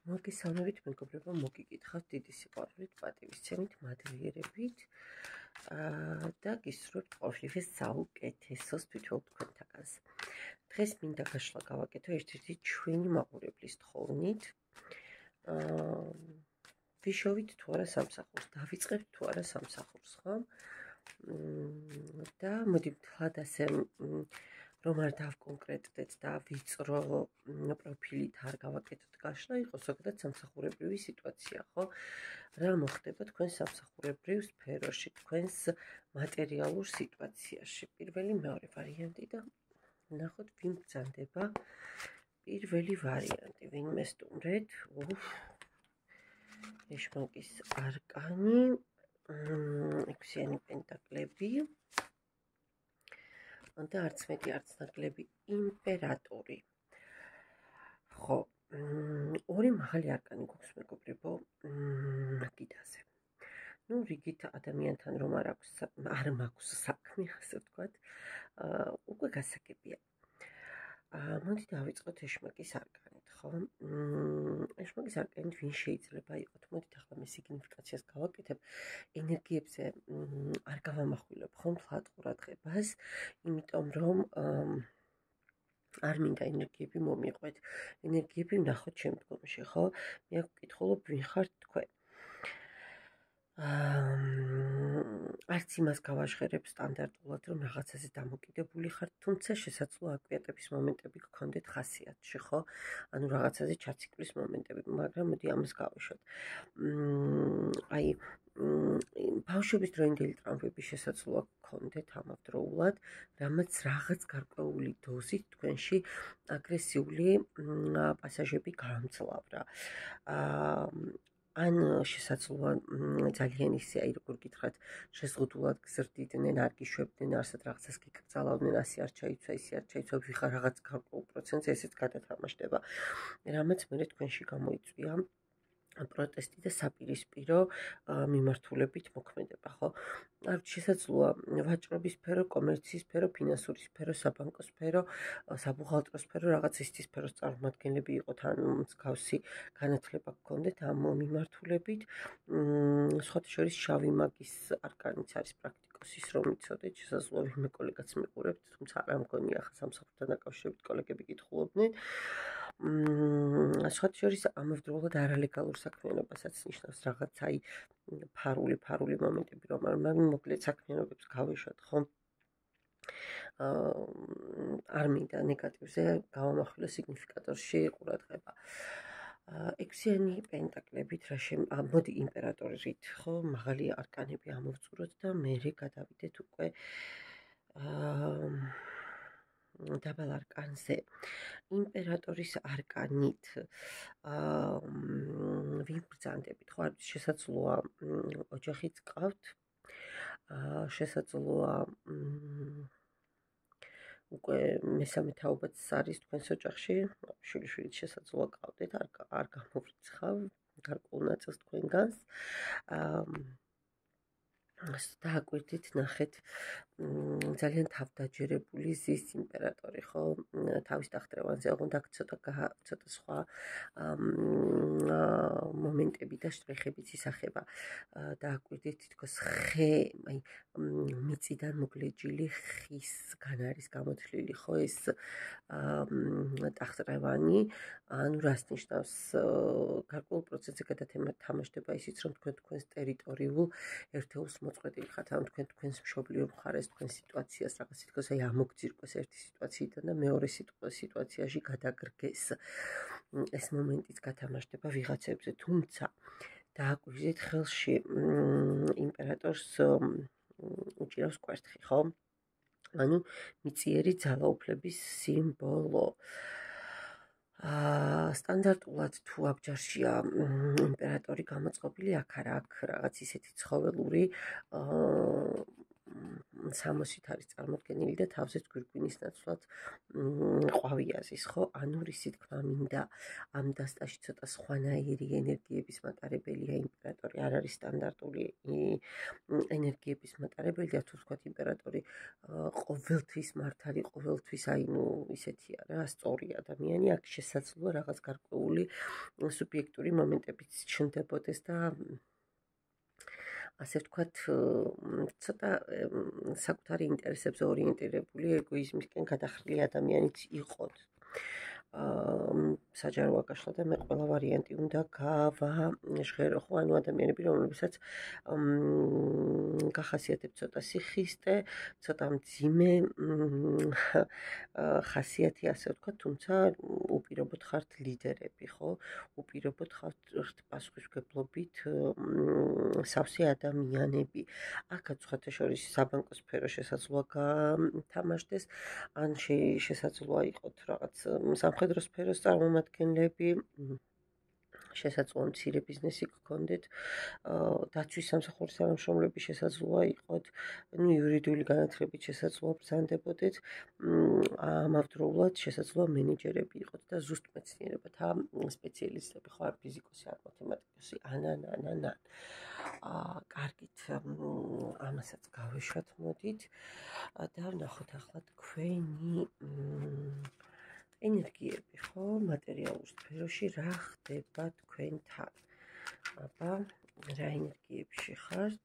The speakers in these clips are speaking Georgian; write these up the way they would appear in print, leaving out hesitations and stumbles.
მოგესალმებით მეგობრებო, მოგიკითხავთ დიდი სიყვარულით, პატივისცემით, მადლიერებით და გისურვებთ ყოველივე საუკეთესოს თითოეულ თქვენთაგანს. დღეს მინდა გაშლა გავაკეთო ერთ-ერთი ჩვენი მაყურებლის თხოვნით. ვიშოვით თუ არა სამსახურს, დავიწყებთ თუ არა სამსახურს, ხო? და მოდი ვთვალთ ასე რომ არ დავკონკრეტდეთ და ვიწრო პროფილით არ გავაკეთოთ გაშლა, იყოს ზოგადად სამსახურებრივი სიტუაცია, ხო? რა მოხდება თქვენ სამსახურებრივ სფეროში, თქვენს მატერიალურ სიტუაციაში? პირველი, მეორე ვარიანტი და ნახოთ ვინ ბრძანდება პირველი ვარიანტი, ვინმე სტუმრეთ. ეშმაკის არკანი, ექვსიანი პენტაკლები და არც მეტი არც ნაკლები იმპერატორი. ხო, ორი მაღალი არკანი გვაქვს მეგობრებო მაგიდაზე. ნუ რიგით ადამიანთან რომ არ მაქვს საქმე, ასე ვთქვათ, უკვე გასაგებია. მოდი დავიწყოთ ეშმაკის არკანით, ხო? ეშმაკის არკანით ვინ შეიძლება იყოთ? მოდით ახლა მე სიგნიფიკაციას გავაკეთებ. ენერგიებზე არ გავამახვილებ ხომ თვალად ყურადღებას, იმიტომ რომ არ მინდა ენერგიები მომიყვეთ. ენერგიები ვნახოთ შემდგომში, ხო? მე ვკითხულობ ვინ ხართ თქვენ. არც იმას გავაჟღერებ სტანდარტულად, რომ რაღაცაზე დამოკიდებული ხართ, თუმცა შესაძლოა აკვიატების მომენტები გქონდეთ ხასიათში, ხო? ანუ რაღაცაზე ჩაციკლის მომენტები, მაგრამ მოდი ამას გავუშვათ. აი, ბავშვობის დროინდელი ტრავმები შესაძლოა გქონდეთ ამავდროულად, რამაც რაღაც გარკვეული დოზით თქვენში აგრესიული პასაჟები გაამძლავრა. ან შესაძლოა ძალიან ისე, აი როგორ გითხრათ, შეზღუდულად გზრდიდნენ, არ გიშვებდნენ, არსად რაღაცას გიკრძალავდნენ, ასე არ ჩაიცვა, ისე არ ჩაიცვა, ვიღარ რაღაც გარკვეულ პროცენტს ესეც გადათამაშდება. რამაც მე თქვენში გამოიწვია პროტესტი და საპირისპირო მიმართულებით მოქმედება, ხო? არ შესაძლოა ვაჭრობის სფერო, კომერციის სფერო, ფინანსური სფერო, საბანკო სფერო, საბუღალტრო სფერო, რაღაც ისეთი სფეროს წარმომადგენლები იყოთ, ან მსგავსი განათლება გქონდეთ ამ მიმართულებით. სხვათა შორის შავი მაგის არკანიც არის პრაქტიკოსის რომ იცოდეთ, შესაძლოა ვინმე კოლეგაც მიყურებთ, თუმცა არ მგონია ახლა სამსახურთან დაკავშირებით კოლეგები კითხულობდნენ. სხვათა შორის ამავდროულად არალეგალურ საქმიანობასაც ნიშნავს რაღაც აი ფარული მომენტები, რომ მოკლედ საქმიანობებს გავიშვათ, ხო? არ მინდა ნეგატივზე გავამახვილო სიგნიფიკატორში ყურადღება. ექვსიანი პენტაკლებით მოდი იმპერატორით, ხო? მაღალი არკანები ამოვწუროთ და მერე გადავიდეთ უკვე დაბალ არკანზე. იმპერატორის არკანით ვინ ბრძანდებით, ხო? შესაძლოა ოჯახიც გყავთ, შესაძლოა უკვე მესამე თაობაც არის თქვენს ოჯახში, შვილიშვილიც შესაძლოა გყავდეთ, არ გამოვრიცხავ გარკვეულ ნაწილს თქვენგანს. დააკვირდით, ნახეთ, ძალიან თავდაჯერებული ზის იმპერატორი, ხო? თავის ტახტევანზე, ოღონდ აქ ცოტა სხვა მომენტები და შტრიხებიც ისახება. დააკვირდით, თითქოს ხე, აი, მიწიდან მოგლეჯილი ხისგან არის გამოთვლილი, ხო, ეს ტახტევანი, ანუ რას ნიშნავს? გარკვეულ პროცესზე გადათამაშდება ისიც, რომ თქვენ თქვენს ტერიტორიულ ერთეულს მოწყვეტილი ხართ, ანუ თქვენ თქვენს მშობლიურ მხარეს, თქვენ სიტუაციას რაღაც თითქოს აი ამოგძირკვეს ერთი სიტუაციიდან და მეორე სიტუაციაში გადაგრგეს. ეს მომენტიც გათამაშდება ვიღაცებზე, თუმცა დააკვირდით, ხელში იმპერატორს უჭირავს კვერთხი, ხო? ანუ მიწიერი ძალაუფლების სიმბოლო. სტანდარტულად თუ აბჯარშია იმპერატორი გამოწყობილი, აქ არა, აქ რაღაც ისეთი ცხოველური სამოსით არის წარმოდგენილი და თავზეც გვირგვინის ნაცვლად ყვავიაზის, ხო? ანუ რისი თქმა მინდა, ამ დასტაში ცოტა სხვანაირი ენერგიების მატარებელია იმპერატორი, არ არის სტანდარტული ენერგიების მატარებელი და თუ ვთქვათ იმპერატორი ყოველთვის მართალი, ყოველთვის ისეთია რა, სწორი ადამიანი, აქ შესაძლოა რაღაც გარკვეული სუბიექტური მომენტებიც ჩნდებოდეს და ასე ვთქვათ, ცოტა საკუთარი ინტერესებზე ორიენტირებული, ეგოიზმისკენ გადახრილი ადამიანიც იყოთ. საჯარო აკაშლა და მე ყველა ვარიანტი უნდა გავაჟღერო, ხო, ანუ ადამიანები, რომლებსაც გახასიათებთ ცოტა სიხისტე, ცოტა მძიმე ხასიათი, ასე ვთქვათ, თუმცა უპირობოდ ხართ ლიდერები, ხო? უპირობოდ ხართ პასუხისმგებლობით სავსე ადამიანები. აქაც სხვათა შორის საბანკო სფერო შესაძლოა გათამაშდეს, ან შესაძლოა იყოთ რაღაც სამხედრო სფეროს წარმომადგენლები, შესაძლოა მცირე ბიზნესი გქონდეთ, დაცვის სამსახურის თანამშრომლები შესაძლოა იყოთ, იურიდიული განათლებით შესაძლოა ბრძანდებოდეთ, ამავდროულად შესაძლოა მენეჯერები იყოთ და ზუსტ მეცნიერებათა სპეციალისტები, ხო, არ ფიზიკოსი, არ მათემატიკოსი, ან. კარგით, ამასაც გავეშვათ, მოდით და ვნახოთ ახლა თქვენი ენერგიები, ხო, მატერიალურ სფეროში რა ხდება თქვენთან. აბა, რა ენერგიებში ხართ?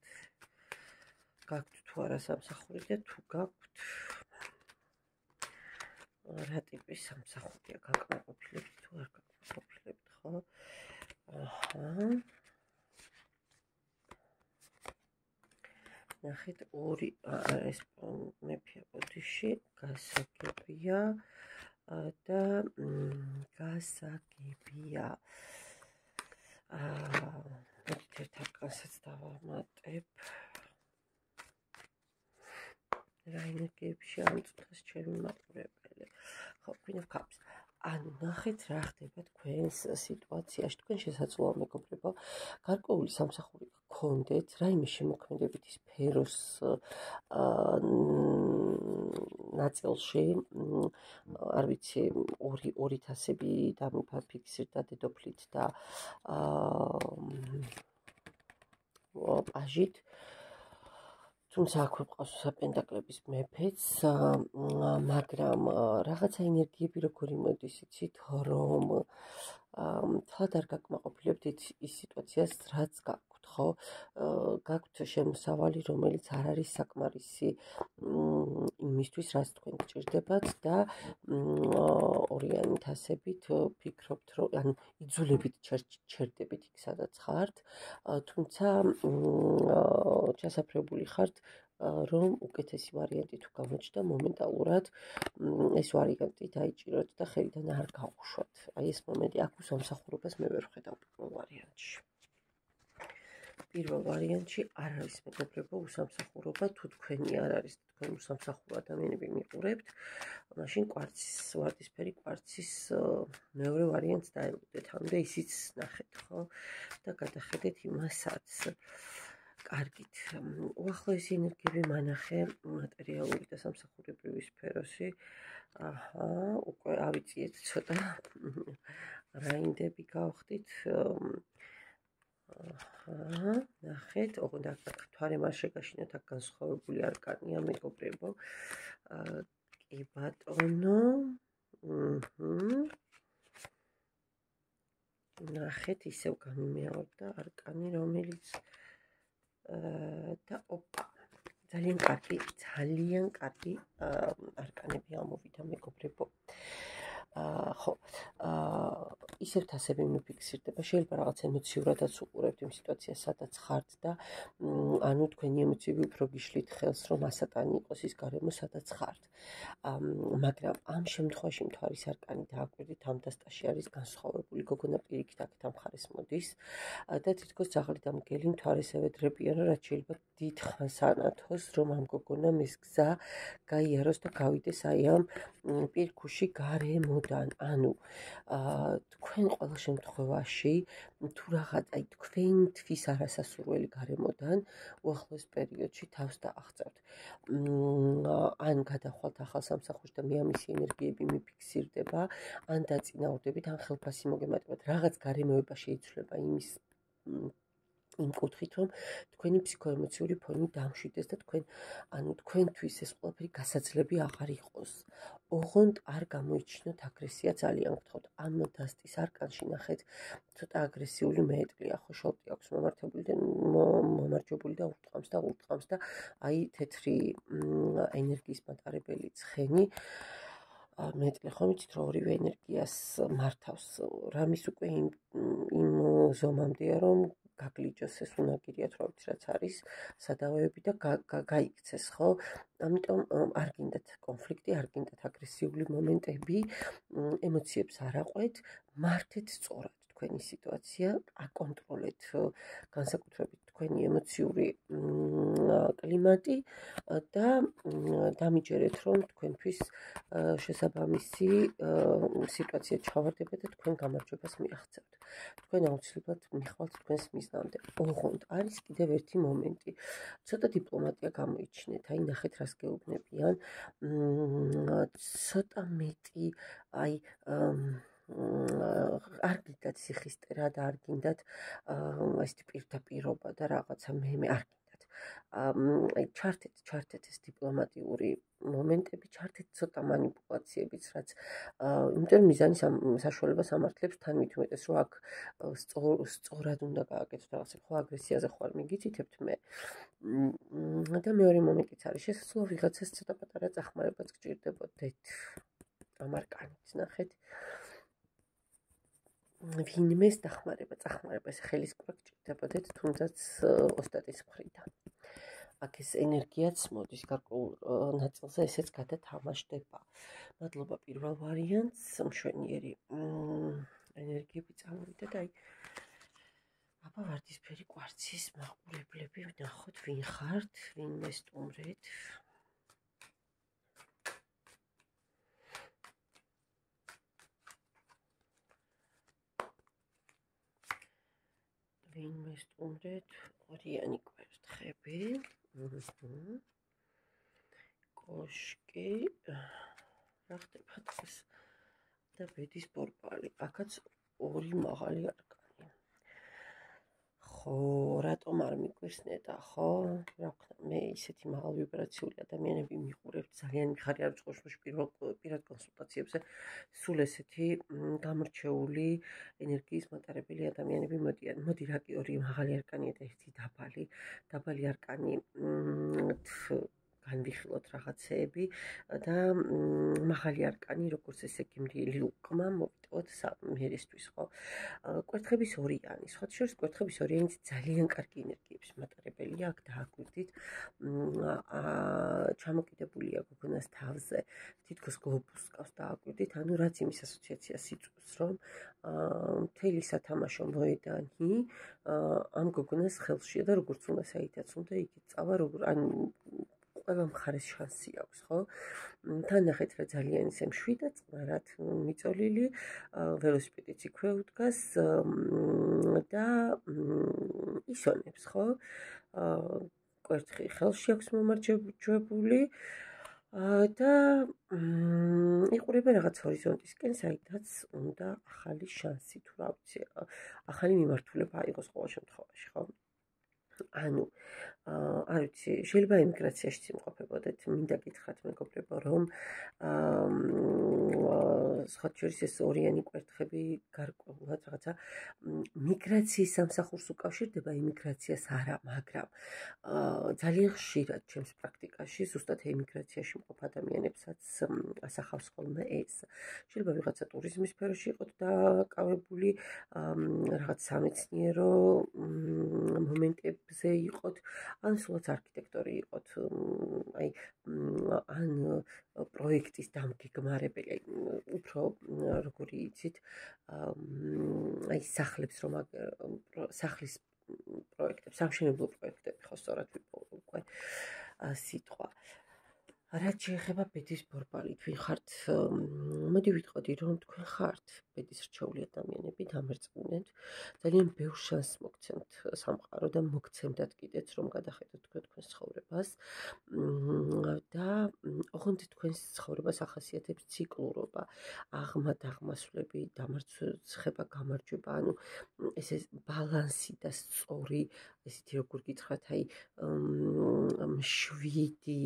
გაქვთ თუ არა სამსახური და თუ გაქვთ რა ტიპის სამსახურია, გაკმაყოფილებთ თუ არ გაკმაყოფილებთ, ხო? აჰა. ნახეთ, ორი ეს მეფეა ბოდიში, გასაგებია და გასაგებია. მოდით ერთ არკანსაც დავამატებ. რა ენერგიებში ამწუხეს ჩემი მაყურებელი. ხო, გვინდა ვქაფს. ანუ ნახეთ რა ხდება თქვენს სიტუაციაში, თქვენ შესაძლოა მეგობრებო, გარკვეული სამსახური გქონდეთ, რაიმე შემოქმედებითი სფეროს ნაწილში, არ ვიცი, ორი თასები დამიფიქსირდა და დედოფლით და პაჟით. თუმცა აქვე მყავს საპენტაკლების მეფეც, მაგრამ რაღაცა ენერგიები როგორი მოდის, იცით, რომ თვალად არ გაკმაყოფილებთ ის სიტუაციას, რაც გაქვთ, ხო? გაქვთ შემოსავალი, რომელიც არ არის საკმარისი იმისთვის, რაც თქვენ გჭირდებათ და ორიანი თასებით ფიქრობთ, რომ ანუ იძულებით ჩერდებით იქ, სადაც ხართ, თუმცა ჩასაფრებული ხართ, რომ უკეთესი ვარიანტი თუ გამოჩნდა მომენტალურად ეს ვარიანტი დაიჭიროთ და ხელიდან არ გაუშვათ. აი ეს მომენტი აქ უსამსახურებას მე ვერ ვხედავ პირველ ვარიანტში. პირველ ვარიანტში არ არის მეგობრებო უსამსახურობა, თუ თქვენი არ არის თქვენ უსამსახურო ადამიანები მიყურებთ, მაშინ კვარცის, ვარდისფერი კვარცის მეორე ვარიანტს დაელოდეთ, ამდა ისიც ნახეთ, ხო? და გადახედეთ იმასაც. კარგით, უახლოესი ენერგიები მანახე მატერიალური და სამსახურებრივი სფეროში. აჰა, უკვე ავიწიეთ ცოტა რაინდები გავხდით. აჰა, ნახეთ, ოღონდ აქ თვარე მას შეგაშინოთ, აქ განსხვავებული არკანია, მეგობრებო. კი ბატონო. ნახეთ, ისევ გამიმეორდა არკანი, რომელიც და ოპა, ძალიან კარგი არკანები ამოვიდა, მეგობრებო. ხო, ისევ თასები მიფიქსირდება, შეიძლება რაღაც ემოციურადაც უყურებთ იმ სიტუაციას, სადაც ხართ და ანუ თქვენი ემოციები უფრო გიშლით ხელს, რომ ასატანი იყოს ის გარემო, სადაც ხართ. მაგრამ ამ შემთხვევაში მთვარის არკანი დააკვირდით, ამ დასტაში არის განსხვავებული, გოგონა პირიქით აქეთ ამ მხარეს მოდის და თითქოს ძაღლი და მგელი მთვარესევე დრებიან, რაც შეიძლება დიდ ხანს ანათოს, რომ ამ გოგონამ ეს გზა გაიაროს და გავიდეს აი ამ პირქუში გარემოდან. ანუ თქვენ ყოველ შემთხვევაში თუ რაღაც აი თქვენთვის არასასურველი გარემოდან უახლოეს პერიოდში თავს დაახწევთ. ან გადახვალთ ახალ სამსახურში და მე ამისი ენერგიები მიფიქსირდება, ან დაწინაურდებით, ან ხელფასი მოგემატებათ. რაღაც გარემოება შეიცვლება იმ კუთხით, რომ თქვენი ფსიქოემოციური ფონი დამშვიდეს და თქვენთვის ეს ყველაფერი გასაძლები აღარ იყოს. ოღონდ არ გამოიჩინოთ აგრესია ძალიან გთხოვთ. ამ დასტის არკანში ნახეთ ცოტა აგრესიული მეეტლია, ხო შოლტი აქვს მომარჯვებული და ურტყამს და აი თეთრი ენერგიის მატარებელი ცხენი მეტლი ხომ იცით რომ ორივე ენერგიას მართავს. რამის უკვე იმ ზომამდეა რომ გაგლიჯოს ეს უნაგირია თუ რაც არის სადავეები და გაიქცეს, ხო? ამიტომ არ გინდათ კონფლიქტი, არ გინდათ აგრესიული მომენტები, ემოციებს არ აყვეთ, მართეთ სწორად თქვენი სიტუაცია, აკონტროლეთ განსაკუთრებით თქვენი ემოციური კლიმატი და დამიჯერეთ, რომ თქვენთვის შესაბამისი სიტუაცია ჩავარდება და თქვენ გამარჯვებას მიაღწევთ. თქვენ აუცილებლად მიხვალთ თქვენს მიზნამდე. ოღონდ არის კიდევ ერთი მომენტი. ცოტა დიპლომატია გამოიჩინეთ, აი ნახეთ რას გეუბნებიან. ცოტა მეტი აი არ გინდათ სიხისტერა და არ გინდათ ესეთი პირდაპირობა და რაღაცა მე არ გინდათ. აი ჩართეთ ეს დიპლომატიური მომენტები, ჩართეთ ცოტა მანიპულაციებიც, რაც იმიტომ მიზანის საშუალებას ამართლებს თან მით უმეტეს, რომ აქ სწორად უნდა გააკეთოთ რაღაცა, ხო აგრესიაზე ხوار მიგიცითებთ მე. და მეორე მომენტიც არის, შესაძლოა ვიღაცას ცოტა პატარა წახმარებაც გჭირდებოდეთ. ამ არკანით ნახეთ. ვინმეს წახმარება ეს ხელისკურა გჭირდებოდეთ, თუნდაც ოსტატის მხრიდან. აქ ეს ენერგიაც მოდის გარკვეულ ნაწილზე, ესეც გადათამაშდება. მადლობა პირველ ვარიანტს, მშვენიერი ენერგიები წამოვიდა და აი აბა ვარდისფერი კვარცის მაყურებლები, ვნახოთ ვინ ხართ, ვინმე სტუმრეთ. ვინმე სტუმრეთ, ორიანი კვერთხები. კოშკი, რა ხდება დღეს და ბედის ბორბალი. აქაც ორი მაღალი არკანი. ხო, რატომ არ მიგვიხსნედა, ხო? რა ვქნა, მე ისეთი მაღალ ვიბრაციული ადამიანები მიყურებთ, ძალიან მიხარი არ ვწყურს პირად კონსულტაციებზე. სულ ესეთი გამორჩეული ენერგიის მატარებელი ადამიანები მოდიან. მოდი რა კი ორი მაღალი არკანია და ერთი დაბალი არკანი განვიხილოთ რაღაცეები და მაღალი არკანი, როგორც ესე გიმრიელი უკმა მოვიტოვოთ მერისთვის, ხო? კვერთხების ორიანი, სხვა შორის კვერთხების ორიანი ძალიან კარგი ენერგიების მატარებელია, აქ დააკვირდით. ჩამოკიდებულია გოგონას თავზე, თითქოს გლობუსს ყავს დააკვირდით, ანუ რაც იმის ასოციაციას იწვევს, რომ მთელი სათამაშო მოედანი ამ გოგონას ხელშია და როგორც უნდა საითაც უნდა იქით წავა, ანუ ყველა მხარეს შანსი აქვს, ხო? თან ნახეთ რა ძალიან ისე მშვიდა წყნარად მიწოლილი, ველოსიპედიც იქვე უდგას და ისონებს, ხო? კვერთხი ხელში აქვს მომარჯვებული და იყურება რაღაც ჰორიზონტისკენ, საიდანაც უნდა ახალი შანსი თუ რა ვიცი, ახალი მიმართულება აიღოს ყოველ შემთხვევაში, ხო? ანუ არ ვიცი, შეიძლება ემიგრაციაშიც იმყოფებოდეთ, მინდა გითხრათ მეგობრებო, რომ სხვა შორის ეს ორიანი კვერთხები გარკვეულად რაღაცა მიგრაციის სამსახურს უკავშირდება, ემიგრაციას არა, მაგრამ ძალიან ხშირად ჩემს პრაქტიკაში ზუსტად ემიგრაციაში მყოფ ადამიანებსაც ასახავს ხოლმე ეს. შეიძლება ვიღაცა ტურიზმის სფეროში იყოთ დაკავებული, რაღაც სამეცნიერო მომენტებზე იყოთ, ან სულაც არქიტექტორი იყოთ, აი ან პროექტის დამგეგმარებელი, უფრო როგორი იცით, აი სახლების სახლის პროექტებს, სამშენებლო პროექტები, ხო სწორად უკვე სიტყვა. რაც შეეხება ბედის ბორბალით, ვინ ხართ მოდი ვიტყოდი, რომ თქვენ ხართ ბედის რჩეული ადამიანები, დამერწმუნეთ, ძალიან ბევრ შანსს მოგცემთ სამყარო და მოგცემდათ კიდეც, რომ გადახედოთ თქვენს ცხოვრებას და ოღონდ თქვენს ცხოვრებას ახასიათებს ციკლურობა, აღმა-დაღმასვლები, დამარცხება, გამარჯვება, ანუ ესე ბალანსი და სწორი, ესეთი როგორ გითხრათ, აი შვიდი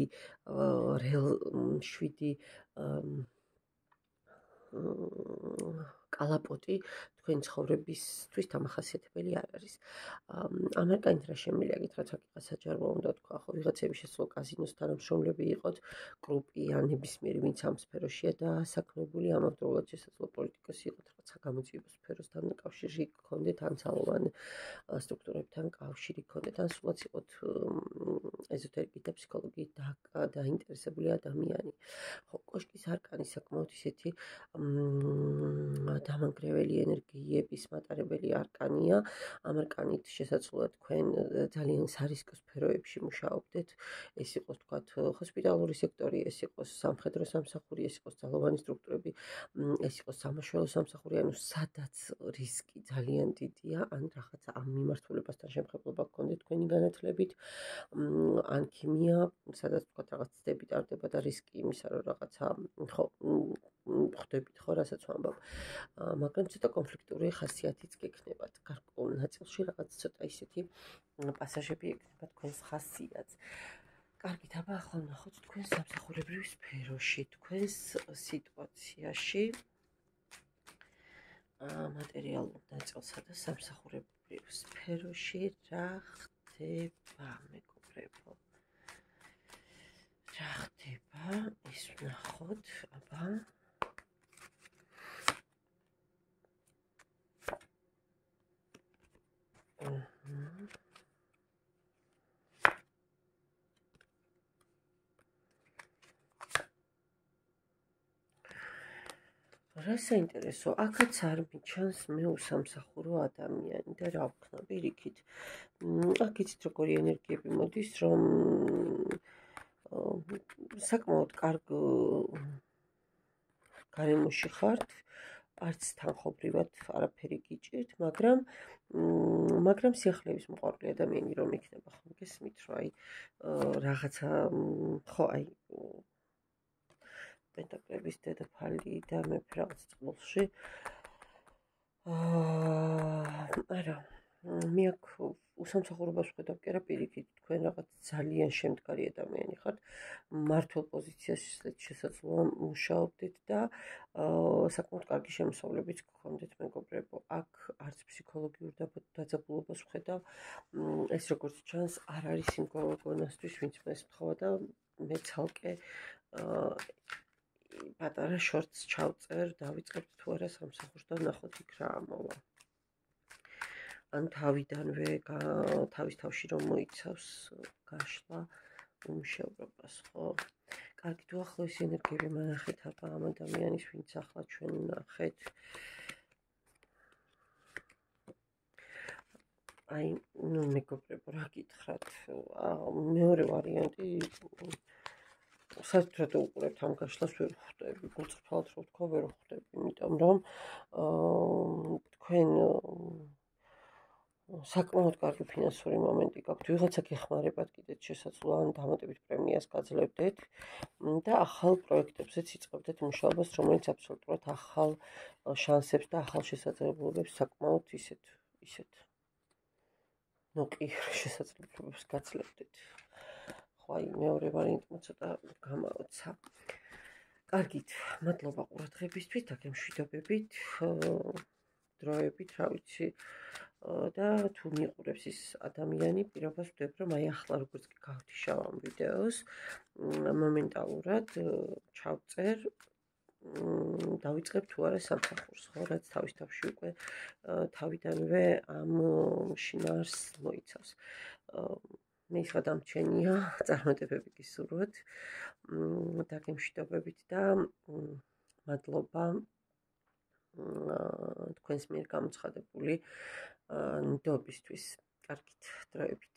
კალაპოტი თქვენი ცხოვრებისთვის დამახასიათებელი არ არის. ამერკანით რა შემიძლია გითხრათ, საკითხა საჯარო უნდა თქვა, ხო, ვიღაცები შესაძლოა კაზინოს თანამშრომლები იყოთ, კრუპი ან ნებისმიერი ვინც ამ სფეროშია დასაქმებული, ამავდროულად შესაძლოა პოლიტიკოსი იყოთ, რაღაცა გამოძიების სფეროსთან კავშირი გქონდეთ, ან ძალოვან სტრუქტურებთან კავშირი გქონდეთ, ან სულაც იყოთ ეზოტერიკით და ფსიქოლოგიით დაინტერესებული ადამიანი. ხო, კოშკის არკანი საკმაოდ ისეთი დამანგრეველი ენერგიების მატარებელი არკანია. ამ არკანით შესაძლოა თქვენ ძალიან სარისკო სფეროებში მუშაობდეთ. ეს იყოს თქვათ ჰოსპიტალური სექტორი, ეს იყოს სამხედრო სამსახური, ეს იყოს ძალოვანი სტრუქტურები, ეს იყოს სამაშველო სამსახური, ანუ სადაც რისკი ძალიან დიდია, ან რაღაცა ამ მიმართულებასთან შემხებლობა გქონდეთ თქვენი განათლებით, ან ქიმია, სადაც თქვათ რაღაც ცდები ტარდება და რისკი იმისა, რომ რაღაცა ხო ხვდებით ხო, რასაც ვამბობ. მაგრამ ცოტა კონფლიქტური ხასიათიც გექნებათ. გარკვეულ ნაწილში რაღაც ცოტა ისეთი პასაჟები ექნება თქვენს ხასიათს. კარგით, აბა ახლა ვნახოთ თქვენ სამსახურებრივ სფეროში, თქვენს სიტუაციაში, მატერიალურ ნაწილსა და სამსახურებრივ სფეროში რა ხდება, მეგობრებო? რა ხდება? ის ვნახოთ, აბა. რა საინტერესო, აქაც არ მიჩანს მე უსამსახურო ადამიანი და რა ვქნა პირიქით. აქ იცით როგორი ენერგიები მოდის, რომ საკმაოდ კარგ გარემოში ხართ, არც თანხობრივად არაფერი გიჭირთ, მაგრამ სიახლეების მოყვარული ადამიანი რომ იქნება, ხომ გესმით, რომ აი რაღაცა ხო აი პენტაკლების დედოფალი და მეფე რაღაც წყულში. არა, მე აქ უსამსახურებას ვხედავ, კი არა, პირიქით, თქვენ რაღაც ძალიან შემდგარი ადამიანი ხართ, მმართველ პოზიციაში შესაძლოა მუშაობდეთ და საკმაოდ კარგი შემოსავლებიც გქონდეთ, მეგობრებო. აქ არც ფსიქოლოგიურ დაძაბულობას ვხედავ, ეს როგორც ჩანს, არ არის იმ გონასთვის, ვინც მას მთხოვა და მე ცალკე პატარა შორტს ჩავწერ, დავიწყებთ თუ არა სამსახურს და ვნახოთ იქ რა ამოვა. ან თავიდანვე თავის თავში რომ მოიცავს გაშლა უმშევრობას, ხო? კარგი, თუ ახლა ეს ენერგიები მანახეთ აბა ამ ადამიანის, ვინც ახლა ჩვენ ვნახეთ. აი, ნუ მეგობრებო, რა გითხრათ, მეორე ვარიანტი საერთოდ რატო უყურებთ ამ გაშლას ვერ ხვდები, გულწრფელად რო ვთქვა, ვერ ხვდები, იმიტომ რომ თქვენ საკმაოდ კარგი ფინანსური მომენტი გაქვთ, ვიღაცა გეხმარებათ კიდეც შესაძლოა ან დამატებით პრემიას გაძლევდეთ და ახალ პროექტებზეც იწყებდეთ მუშაობას, რომელიც აბსოლუტურად ახალ შანსებს და ახალ შესაძლებლობებს საკმაოდ ისეთ ნოყიერ შესაძლებლობებს გაძლევდეთ. ხო, აი მეორე ვარიანტი ცოტა გამაოცა. კარგით, მადლობა ყურადღებისთვის, დაგემშვიდობებით, დროებით, რა ვიცი, და თუ მიყურებს ის ადამიანი, პირობას ვდებ, რომ აი ახლა როგორც კი გავთიშავ ამ ვიდეოს, მომენტალურად ჩავწერ, დავიწყებ თუ არა სამსახურს, ხო, რაც თავის თავში უკვე თავიდანვე ამ შინაარსს მოიცავს. მე ის გადამჩენია, წარმატებები გისურვოთ, დაგემშვიდობებით და მადლობა თქვენს მიერ გამოცხადებული ნდობისთვის. კარგით, დროებით.